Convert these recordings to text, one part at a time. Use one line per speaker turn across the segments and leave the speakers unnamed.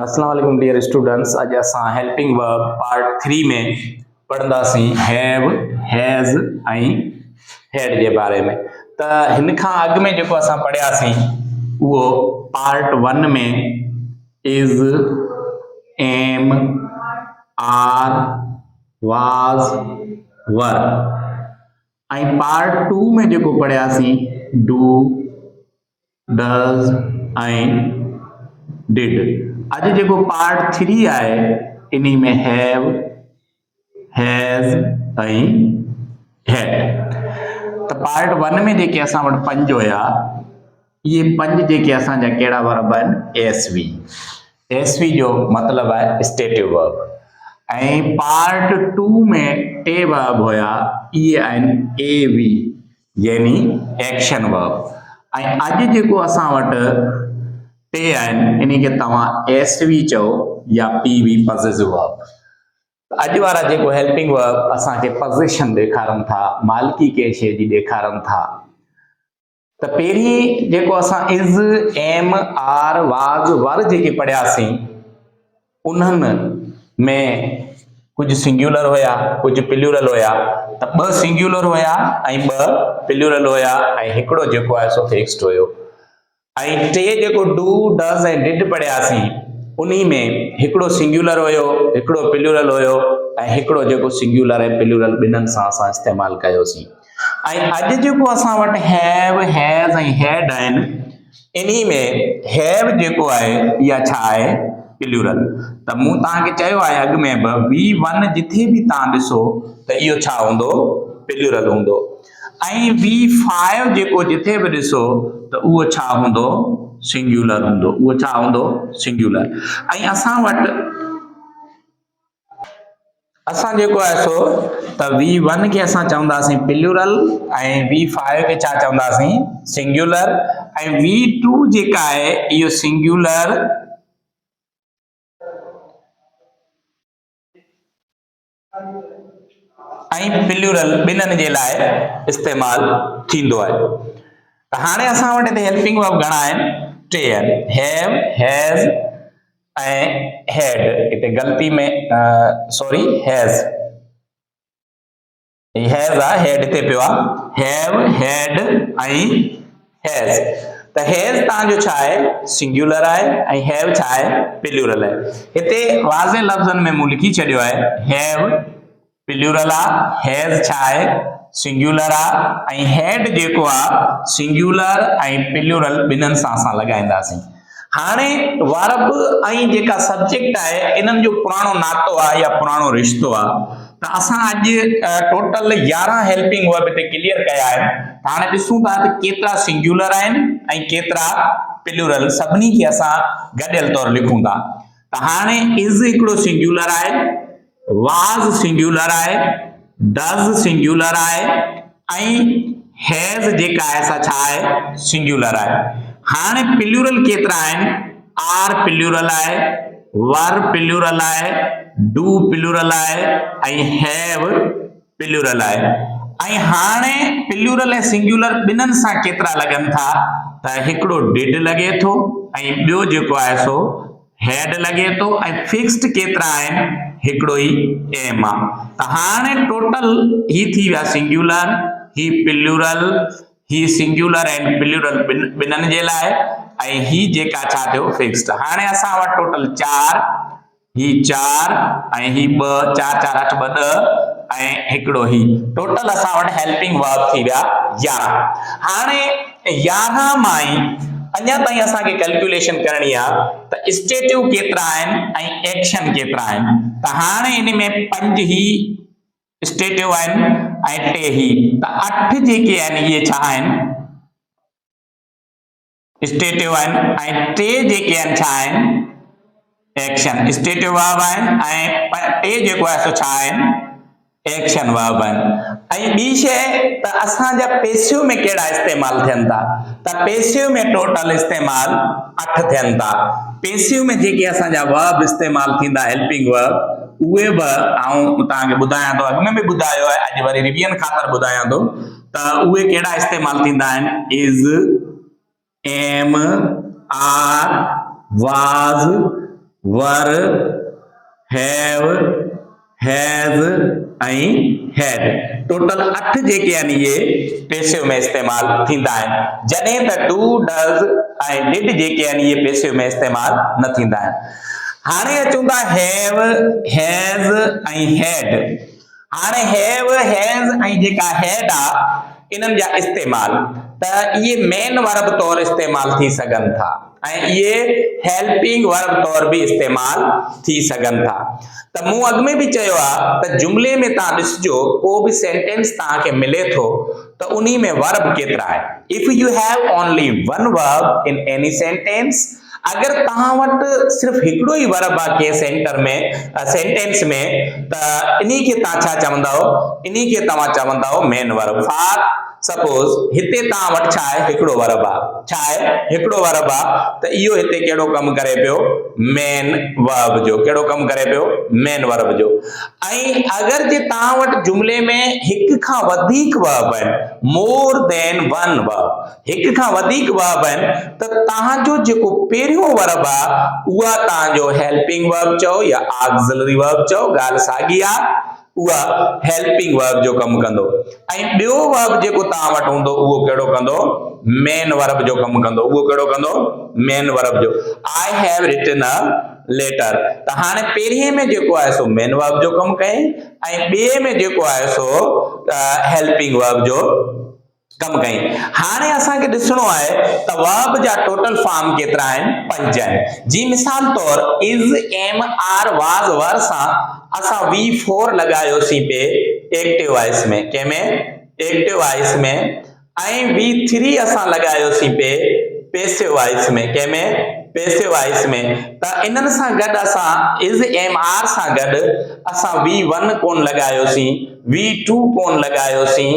अस्सलाम वालेकुम dear students. अज असां हेल्पिंग वर्ब पार्ट 3 में पढ़ंदासीं हैव, हैज़ ऐं हैड जे बारे में। त हिन खां अॻु में जेको असां पढ़ियासीं उहो पार्ट 1 में इज़, एम, आर, वाज़, वर ऐं पार्ट 2 में जेको पढ़ियासीं डू, डज़ ऐं डिड। अॼु जेको पार्ट 3 आहे इन्ही में हैव, हैज़ ऐं हैड। त पार्ट 1 में जेके असां वटि 5 हुया, इहे 5 जेके असांजा कहिड़ा वर्ब आहिनि, एसवी। एसवी जो मतिलबु आहे स्टेटिव वर्ब। ऐं पार्ट 2 में 2 वर्ब हुया, इहे आहिनि एवी यानी एक्शन वर्ब। ऐं अॼु जेको असां वटि 2 आहिनि इन खे तव्हां एसवी चओ या पीवी पॉसेसिव वर्ब। अॼु वारा जेको हेल्पिंग वर्ब असांखे पोज़ीशन ॾेखारनि था, मालिकी कंहिं शइ जी ॾेखारनि था। त पहिरीं जेको असां इज़, एम, आर, वाज़, वर जेके पढ़ियासीं उन्हनि में कुझु सिंगुलर हुया, कुझु प्लूरल हुया। त 2 सिंगुलर हुया ऐं 2 प्लूरल हुया ऐं हिकिड़ो जेको आहे सो फिक्स्ड हुयो। ऐं 3 जेको डू, डज़ ऐं डिड पढ़ियासीं उन्ही में हिकिड़ो सिंगुलर हुयो, हिकिड़ो प्लूरल हुयो ऐं हिकिड़ो जेको सिंगुलर ऐं प्लूरल ॿिन्हिनि सां असां इस्तेमालु कयोसीं। ऐं अॼु जेको असां वटि हैव, हैज़ ऐं हैड आहिनि इन्ही में हैव जेको आहे इहा छा आहे, प्लूरल। त मूं तव्हांखे चयो आहे अॻु में बि V1 जिथे बि तव्हां ॾिसो त इहो छा हूंदो, प्लूरल हूंदो। ऐं V5 जेको जिथे बि ॾिसो त उहो छा हूंदो, सिंगुलर हूंदो। उहो छा हूंदो, सिंगुलर। ऐं असां वटि असां जेको आहे सो त V1 खे असां चवंदासीं प्लूरल ऐं V5 खे छा चवंदासीं, सिंगुलर। ऐं V2 जेका आहे इहो सिंगुलर ऐं प्लूरल ॿिन्हिनि जे लाइ इस्तेमालु थींदो आहे। त हाणे असां वटि हिते हेल्पिंग वर्ब घणा आहिनि, 3 आहिनि, हैव, हैज़ ऐं हैड। हिते ग़लती में सॉरी हैज़ आहे, हैड हिते पियो आहे। हैव, हैड ऐं हैज़। त हैज़ तव्हांजो छा आहे, सिंगुलर आहे ऐं हैव छा आहे, प्लूरल आहे। हिते वाज़े लफ़्ज़नि में मूं लिखी छॾियो आहे हैव प्लूरल आहे, हैज़ छा आहे, सिंगुलर आहे ऐं हैड जेको आहे सिंगुलर ऐं प्लूरल ॿिन्हिनि सां असां लॻाईंदासीं। हाणे वर्ब ऐं जेका सब्जेक्ट आहे इन्हनि जो पुराणो नातो आहे या पुराणो रिश्तो आहे। त असां अॼु टोटल 11 हेल्पिंग वर्ब हिते क्लियर कया आहिनि। हाणे ॾिसूं था त केतिरा सिंगुलर आहिनि ऐं केतिरा प्लूरल, सभिनी खे असां गॾियल तौरु लिखूं था। त हाणे इज़ हिकिड़ो सिंगुलर आहे, वाज़ सिंगुलर आहे, डज़ सिंगुलर आहे ऐं हैज़ जेका आहे सा छा आहे, सिंगुलर आहे। हाणे प्लूरल केतिरा आहिनि, आर प्लूरल आहे, वर प्लूरल आहे, डू प्लूरल आहे ऐं हैव प्लूरल आहे। ऐं हाणे प्लूरल ऐं सिंगुलर ॿिन्हिनि सां केतिरा लॻनि था, त हिकिड़ो डिड लॻे थो ऐं ॿियो जेको आहे सो हैड लॻे थो ऐं फिक्स्ड केतिरा आहिनि, हिकिड़ो ई एम आहे। त हाणे टोटल ही थी विया सिंगुलर, ही प्लूरल, ही सिंगुलर एंड प्लूरल ॿिन्हिनि जे लाइ ऐं ही जेका छा थियो, फिक्स्ड। हाणे असां वटि टोटल 4, ही 4 ऐं ही 2, 4 4 8 2 10 ऐं हिकिड़ो ही, टोटल असां वटि हेल्पिंग वर्ब थी विया 11। हाणे 11 मां ई अञा ताईं असांखे कैलकुलेशन करणी आहे त स्टेटिव केतिरा आहिनि ऐं एक्शन केतिरा आहिनि। त हाणे इन में 5 ही स्टेटिव आहिनि ऐं 2 ही, त 8 जेके आहिनि इहे छा आहिनि, स्टेटिव आहिनि ऐं 2 जेके आहिनि छा आहिनि, एक्शन। स्टेटिव वर्ब आहिनि ऐं 2 जेको आहे सो छा आहिनि, एक्शन वर्ब आहिनि। ऐं ॿी शइ त असांजा पैसिव में कहिड़ा इस्तेमालु थियनि था, त पैसिव में टोटल इस्तेमालु 8 थियनि था। पैसिव में जेके असांजा वर्ब इस्तेमालु थींदा हेल्पिंग वर्ब उहे बि आऊं तव्हांखे ॿुधायां थो, अॻु में बि ॿुधायो आहे, अॼु वरी रिवीजन ख़ातिर ॿुधायां थो। त उहे कहिड़ा इस्तेमालु थींदा आहिनि, इज़, एम, आर, वाज़, वर, हैव, हैज ऐं हैड। टोटल 8 जेके आहिनि इहे पैसिव में इस्तेमाल थींदा आहिनि, जॾहिं त डू, डज़ ऐं डिड जेके आहिनि इहे पैसिव में इस्तेमाल न थींदा आहिनि। हाणे अचूं था हैव, हैज़ ऐं हैड। हाणे हैव, हैज़ ऐं जेका हैड आहे इन्हनि जा इस्तेमाल त इहे मेन वर्ब तौर इस्तेमाल थी सघनि था ऐं इहे हेल्पिंग वर्ब तौर भी इस्तेमाल थी सघनि था। त मूं अॻु में भी चयो आहे त जुमिले में तव्हां ॾिसजो को भी सेंटेंस तव्हांखे मिले थो त उन्ही में वर्ब केतिरा आहिनि। If U have only one verb in any sentence, अगर तव्हां वटि सिर्फ हिकिड़ो ई वर्ब आहे के सेंटेंस में त इन्ही खे तव्हां छा चवंदव, इन्ही खे तव्हां चवंदव मेन वर्ब। फॉर सपोज हिते तव्हां वटि छा आहे, हिकिड़ो वर्ब आहे, छा आहे, हिकिड़ो वर्ब आहे, त इहो हिते कहिड़ो कमु करे पियो, मेन वर्ब जो। कहिड़ो कमु करे पियो, मेन वर्ब जो। ऐं अगरि जे तव्हां वटि जुमिले में हिक खां वधीक वर्ब आहिनि, मोर देन वन वर्ब, हिक खां वधीक वर्ब आहिनि, त तव्हांजो जेको पहिरियों वर्ब आहे उहा तव्हांजो हेल्पिंग वर्ब चओ या ऑक्सिलरी वर्ब चओ, ॻाल्हि साॻी आहे, उहा हेल्पिंग वर्ब जो कमु कंदो। ऐं ॿियो वर्ब जेको तव्हां वटि हूंदो उहो कहिड़ो कंदो, मेन वर्ब जो कमु कंदो। उहो कहिड़ो कंदो, मेन वर्ब जो। I have written a letter, त हाणे पहिरिएं में जेको आहे सो मेन वर्ब जो कमु कयईं ऐं ॿिए में जेको आहे सो हेल्पिंग वर्ब जो कमु कयईं। हाणे असांखे ॾिसणो आहे त वर्ब जा टोटल फॉर्म केतिरा आहिनि, 5 आहिनि। जी मिसाल तौर इज, एम, आर, वाज, वर सां असां V4 लगायोसीं पे एक्टिव वॉइस में, कंहिंमें, एक्टिव वॉइस में, ऐं V3 असां लगायोसीं पे पैसिव वॉइस में, कंहिंमें, पैसिव वॉइस में। त इन्हनि सां गॾु असां इज, एम, आर सां गॾु असां V1 कोन लगायोसीं, V2 कोन लगायोसीं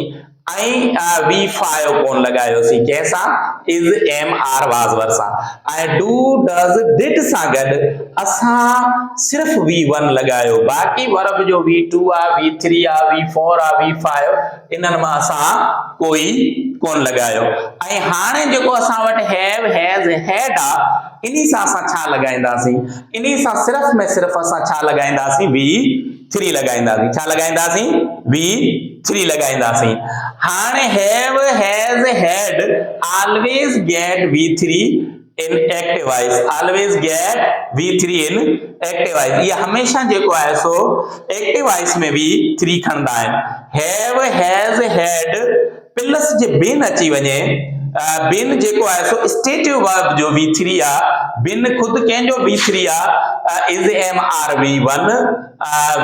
ऐं V5 कोन लगायोसीं, कंहिंसां, इज, एम, आर, वाज, वर सां। ऐं डू, डज़, डिड सां गॾु असां सिर्फ V1 लगायो, बाक़ी वर्ब जो V2 आहे, V3 आहे, V4 आहे, V5 इन्हनि मां असां कोई कोन लगायो। ऐं हाणे जेको असां वटि हैव, हैज़, हैड आहे, इन्ही सां असां छा लगाईंदासीं, इन्ही सां सिर्फ में सिर्फ असां छा लगाईंदासीं, V3 लगाईंदासीं। छा लगाईंदासीं, V3 लगाईंदासीं। हाणे हैव, हैज़, हैड always get V3 in active voice, always get V3 in active voice। ये हमेशा जेको आहे सो एक्टिव वॉइस में V3 खणंदा आहिनि। हैव, हैज़, हैड प्लस जे बिन अची वञे, बिन जेको आहे सो स्टेटिव वर्ब जो V3 आहे, बिन खुद कंहिंजो V3 आहे, इज, एम, आर,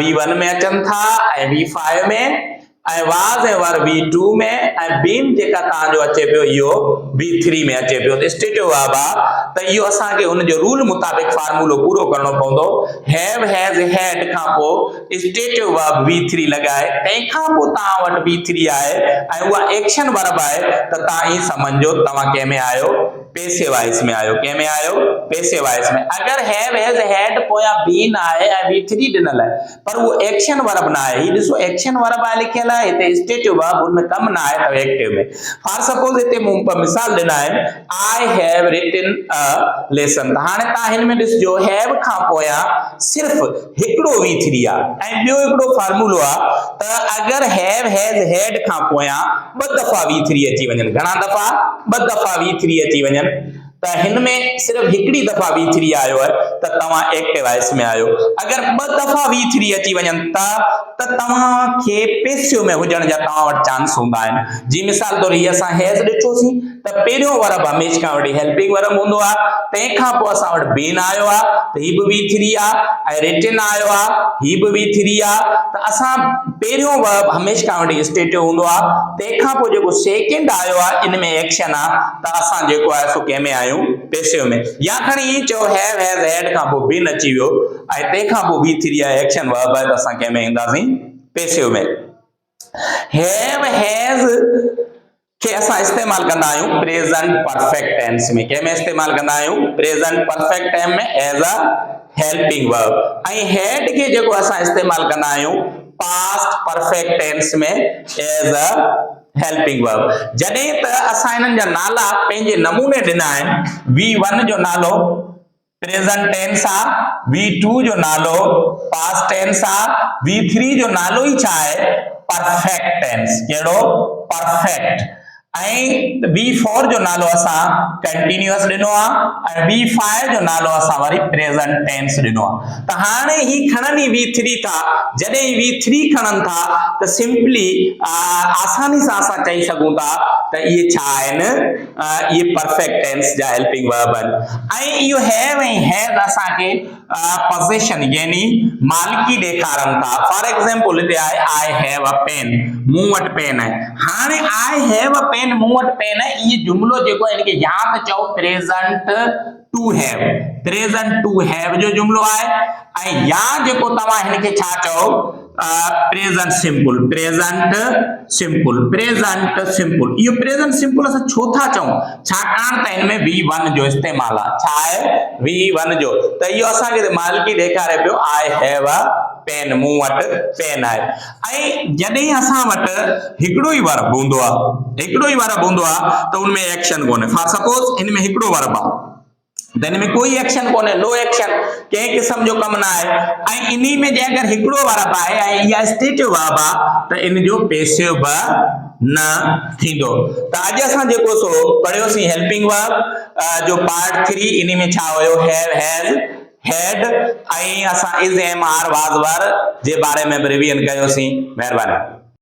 V1 में अचनि था ऐं V5 में, ऐं वाज ऐं वर V2 में, ऐं बीन जेका तव्हांजो अचे पियो इहो V3 में अचे पियो। त स्टेटिव वर्ब आहे त इहो असांखे हुनजो रूल मुताबिक़ फार्मूलो पूरो करणो पवंदो। हैव, हैज़, हैड खां पोइ स्टेटिव वर्ब V3 लगाए, तंहिंखां पोइ तव्हां वटि V3 आहे ऐं उहा एक्शन वर्ब आहे, त तव्हां ई सम्झो तव्हां कंहिंमें आहियो, पैसिव वॉइस में आहियो। कंहिंमें आहियो, पैसिव वॉइस में। अगर हैव, हैज़, हैड पोयां बीन आहे ऐं V3 ॾिनल आहे, पर उहो एक्शन वर्ब न आहे। ही ॾिसो एक्शन वर्ब आहे लिखियल आहे, हिते स्टेटिव वर्ब हुन में कम न आहे त एक्टिव में। फॉर सपोज हिते मूं मिसाल ॾिना आहिनि, आई हैव रिटन अ लेसन। त हाणे तव्हां हिन में ॾिसजो हैव खां पोयां सिर्फ हिकिड़ो V3 आहे ऐं ॿियो हिकिड़ो फार्मूलो आहे त अगर हैव, हैज़, हैड खां पोयां 2 दफ़ा V3 अची वञनि, घणा दफ़ा, 2 दफ़ा V3 अची वञनि, त हिन में सिर्फ हिकिड़ी दफ़ा V3 आयो आहे त तव्हां एक्टिव वॉइस में आहियो। अगर 2 दफ़ा V3 अची वञनि त तव्हांखे पैसिव में हुजण जा तव्हां वटि चांस हूंदा आहिनि। जी मिसाल तौर हीअ असां हैज़ ॾिठोसीं त पहिरियों वर्ब हमेशह खां वठी हेल्पिंग वर्ब हूंदो आहे, तंहिंखां पोइ असां वटि बीन आयो आहे त हीअ बि V3 आहे, ऐं रिटन आयो आहे हीअ बि V3 आहे। त असां पहिरियों वर्ब हमेशह खां वठी स्टेटिव हूंदो आहे, तंहिंखां पोइ जेको सेकेंड आयो आहे इन में एक्शन आहे, त असां जेको आहे सो कंहिंमें आहियूं, पैसिव में। या खणी ई चओ हैव, हैज़, हैड खां पोइ बीन अची वियो ऐं तंहिंखां पोइ V3 आहे, एक्शन वर्ब आहे, त असां कंहिंमें ईंदासीं, पैसिव में। हैव, हैज़ खे असां इस्तेमाल कंदा आहियूं प्रेजेंट परफेक्ट टेंस में। कंहिंमें इस्तेमाल कंदा आहियूं, प्रेजेंट परफेक्ट टेंस में एज अ हेल्पिंग वर्ब। ऐं हैड खे जेको असां इस्तेमाल कंदा आहियूं पास्ट परफेक्ट टेंस में एज अ हेल्पिंग वर्ब। जॾहिं त असां इन्हनि जा नाला पंहिंजे नमूने ॾिना आहिनि, V1 जो नालो प्रेजेंट टेंस आ V2 जो नालो, पास्ट टेंस आ V3 जो नालो ही छा आहे परफेक्ट टेंस, केड़ो परफेक्ट। ऐं V4 जो नालो असां कंटिन्यूअस ॾिनो आहे ऐं V5 जो नालो असां वरी प्रेजेंट टेंस ॾिनो आहे। त हाणे ही खणनि ई V3 था, जॾहिं ही V3 खणनि था त सिंपली आसानी सां असां चई सघूं था त इहे छा आहिनि, इहे परफेक्ट टेंस जा हेल्पिंग वर्ब आहिनि। ऐं इहो हैव ऐं हैज असांखे पोज़ीशन यानी मालिकी ॾेखारनि था। फॉर एग्जांपल हिते आहे आई हैव अ पेन, मूं वटि पेन आहे। हाणे आई हैव अ पेन, मूं वटि पेन आहे, इहो जुमलो जेको आहे इनखे या त चओ present to have, present to have जो जुमलो आहे ऐं या जेको तव्हां हिनखे छा चओ present simple, present simple, present simple. इहो प्रेजेंट सिंपल असां छो था चऊं, छाकाणि त हिन में V1 जो इस्तेमाल आहे। छा आहे V1 जो, त इहो असांखे मालिकी ॾेखारे पियो आई हैव अ पेन, मूं वटि पेन आहे। ऐं जॾहिं असां वटि हिकिड़ो ई वर्ब हूंदो आहे, हिकिड़ो ई वर्ब हूंदो आहे त उनमें एक्शन कोन्हे। फॉर सपोज हिन में हिकिड़ो वर्ब आहे त हिन में कोई एक्शन कोन्हे, नो एक्शन, कंहिं क़िस्म जो कमु न आहे। ऐं इन्ही में जे अगरि हिकिड़ो वर्ब आहे ऐं इहा स्टेटिव वर्ब आहे त इन जो पैसिव बि न थींदो। त अॼु असां जेको सो पढ़ियोसीं हेल्पिंग वर्ब जो पार्ट 3, इन में छा हुयो हैव, हैज, हैड ऐं असां इज, एम, आर, वाज, वर जे बारे में रिवीजन कयोसीं। महिरबानी।